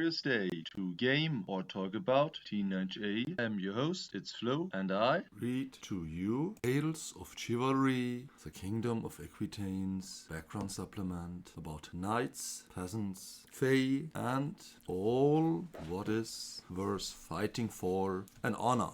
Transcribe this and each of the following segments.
glorious day to game or talk about T9A. I'm your host, it's Flo, and I read to you Tales of Chivalry, the Kingdom of Equitaine's background supplement about knights, peasants, fae, and all what is worth fighting for and honor.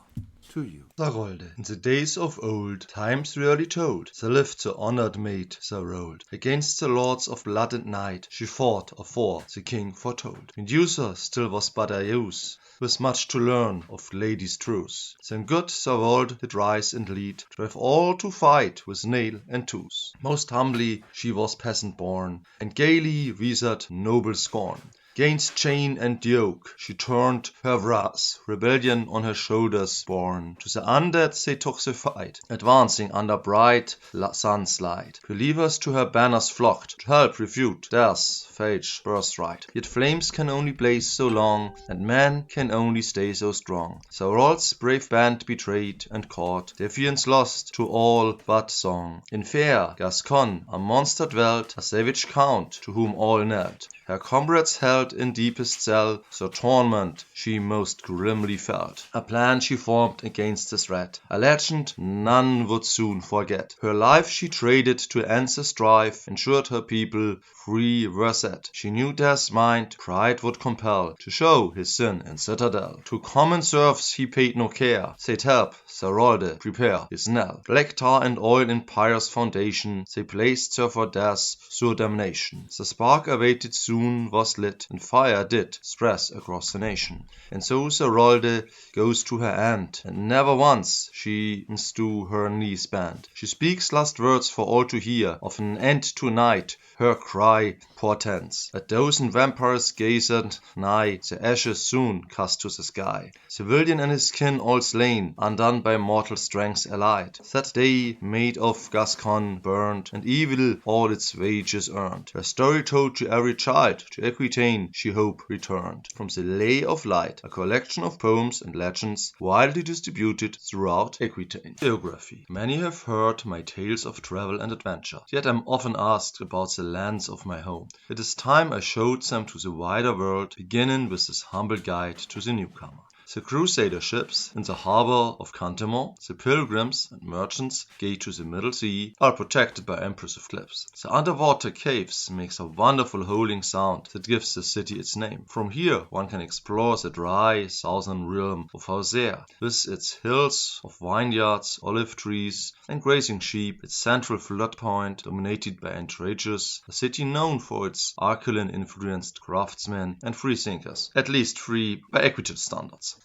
To you. Sarolde. In the days of old, times rarely told, there lived the honored maid Sarolde. Against the lords of blood and night, she fought afore the king foretold. Medusa still was but a youth, with much to learn of ladies' truth. Then good Sarolde did rise and lead, drive all to fight with nail and tooth. Most humbly she was peasant born, and gaily wreathed noble scorn. Gainst chain and yoke she turned her wrath, rebellion on her shoulders borne. To the undead they took the fight, advancing under bright sun's light. Believers to her banners flocked, to help refute death's fage birthright. Yet flames can only blaze so long, and men can only stay so strong. Sarolde's brave band betrayed and caught, defiance lost to all but song. In fair Gascon a monster dwelt, a savage count to whom all knelt. Her comrades held in deepest cell, so torment she most grimly felt. A plan she formed against the threat, a legend none would soon forget. Her life she traded to end the strife, ensured her people free were set. She knew death's mind, pride would compel, to show his sin in citadel. To common serfs he paid no care, said help, Sarolde, prepare his knell. Black tar and oil in pious foundation, they placed her for death's sure damnation. The spark awaited soon was lit, and fire did spread across the nation. And so Sarolde goes to her end, and never once she to her knees bend. She speaks last words for all to hear, of an end to night her cry portends. A dozen vampires gazed nigh, the ashes soon cast to the sky. Civilian and his kin all slain, undone by mortal strength allied. That day maid of Gascon burned, and evil all its wages earned. Her story told to every child, to Equitaine she hope returned. From the Lay of Light, a collection of poems and legends widely distributed throughout Equitaine. Biography. Many have heard my tales of travel and adventure, yet I'm often asked about the lands of my home. It is time I showed them to the wider world, beginning with this humble guide to the newcomer. The crusader ships in the harbor of Cantemont, the pilgrims and merchants gate to the Middle Sea, are protected by impressive cliffs. The underwater caves makes a wonderful howling sound that gives the city its name. From here one can explore the dry southern realm of Hausea, with its hills of vineyards, olive trees and grazing sheep, its central flood point dominated by Antrages, a city known for its Arculan-influenced craftsmen and free thinkers, at least free by Equitable standards.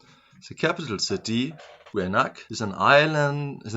The capital city, Guernac, is an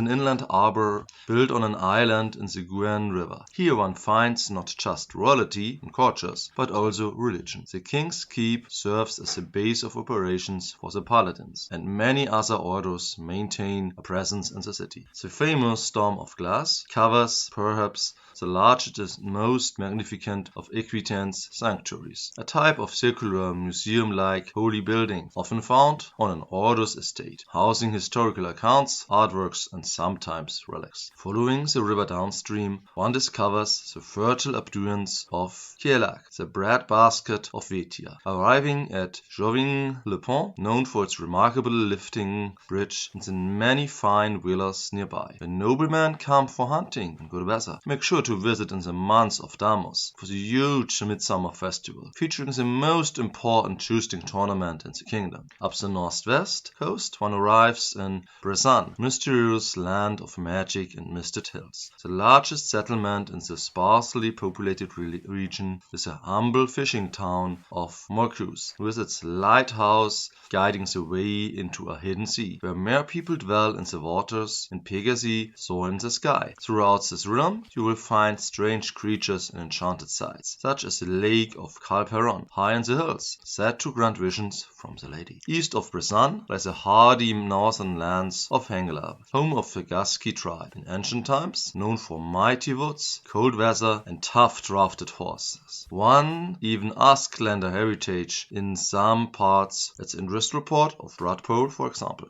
inland harbor built on an island in the Guiane River. Here one finds not just royalty and courtiers, but also religion. The King's Keep serves as the base of operations for the paladins, and many other orders maintain a presence in the city. The famous Dome of Glass covers perhaps the largest and most magnificent of Equitaine's sanctuaries, a type of circular museum-like holy building, often found on an order's estate, housing historical accounts, artworks and sometimes relics. Following the river downstream, one discovers the fertile abundance of Kielac, the breadbasket of Vetia. Arriving at Jouvin-le-Pont, known for its remarkable lifting bridge and the many fine villas nearby. When noblemen come for hunting in good weather, make sure to visit in the month of Damos for the huge midsummer festival, featuring the most important jousting tournament in the kingdom. Up the northwest coast, one arrives in Brezan, mysterious land of magic and misted hills. The largest settlement in the sparsely populated region is the humble fishing town of Morcuse, with its lighthouse guiding the way into a hidden sea, where mere people dwell in the waters and Pegasi soar in the sky. Throughout this realm, you will find strange creatures and enchanted sights, such as the lake of Calperon, high in the hills, said to grant visions from the lady. East of Brezan lies the hardy northern lands of Hengelav, home of the Gasky tribe, in ancient times known for mighty woods, cold weather and tough drafted horses. One even asks Lander heritage in some parts. That's in Wrist Report of Bradpole, for example.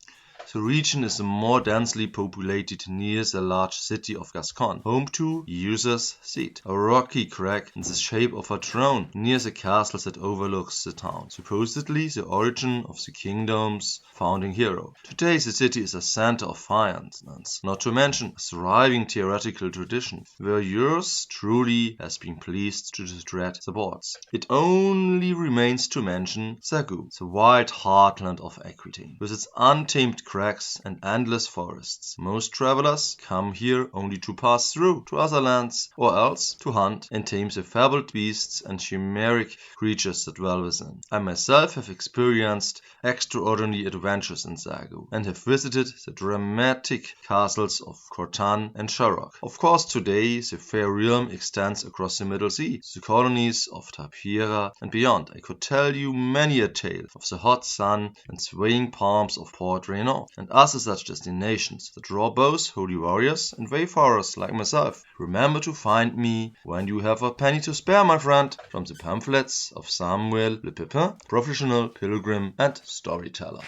The region is the more densely populated near the large city of Gascon, home to User's Seat, a rocky crag in the shape of a throne near the castle that overlooks the town, supposedly the origin of the kingdom's founding hero. Today the city is a center of finance, not to mention a thriving theoretical tradition, where yours truly has been pleased to tread the boards. It only remains to mention Sagu, the wild heartland of Equitaine, with its untamed crags and endless forests. Most travelers come here only to pass through to other lands, or else to hunt and tame the fabled beasts and chimeric creatures that dwell within. I myself have experienced extraordinary adventures in Sagu, and have visited the dramatic castles of Cortan and Sharrock. Of course, today the fair realm extends across the Middle Sea, the colonies of Tapira and beyond. I could tell you many a tale of the hot sun and swaying palms of Port Renault, and other such destinations that draw both holy warriors and wayfarers like myself. Remember to find me when you have a penny to spare, my friend, from the pamphlets of Samuel Le Pepin, professional pilgrim and storyteller.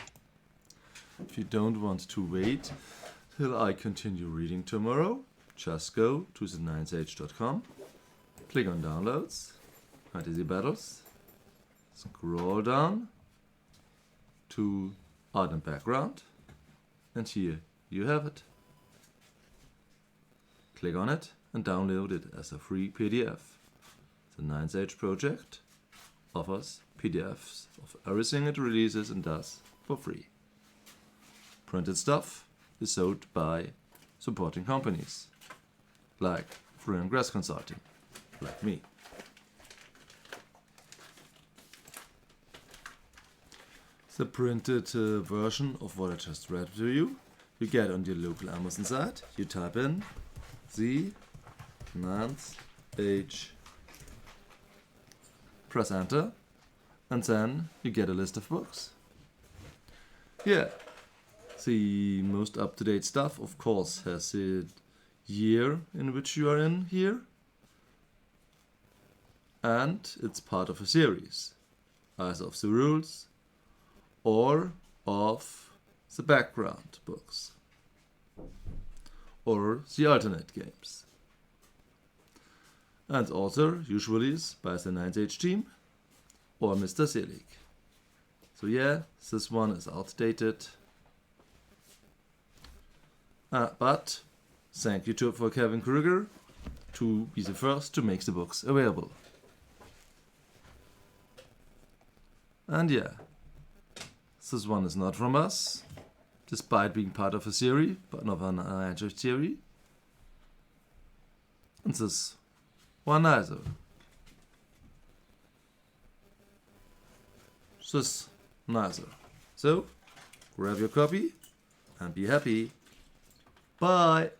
If you don't want to wait till I continue reading tomorrow, just go to the9as.com, click on Downloads, Fantasy Battles, scroll down to Art and Background, and here you have it. Click on it and download it as a free PDF. The 9as project offers PDFs of everything it releases and does for free. Printed stuff is sold by supporting companies like Free and Grass Consulting, like me. The printed version of what I just read to you get on your local Amazon site. You type in the 9as, press enter, and then you get a list of books. Yeah, the most up-to-date stuff, of course, has the year in which you are in here, and it's part of a series, either of the rules or of the background books, or the alternate games. And author usually is by the 9as team or Mr. Selig. So yeah, this one is outdated. But thank you for Kevin Kruger to be the first to make the books available. And yeah, this one is not from us, despite being part of a series, but not an Android series. And this one neither. This neither. So, grab your copy and be happy. Bye!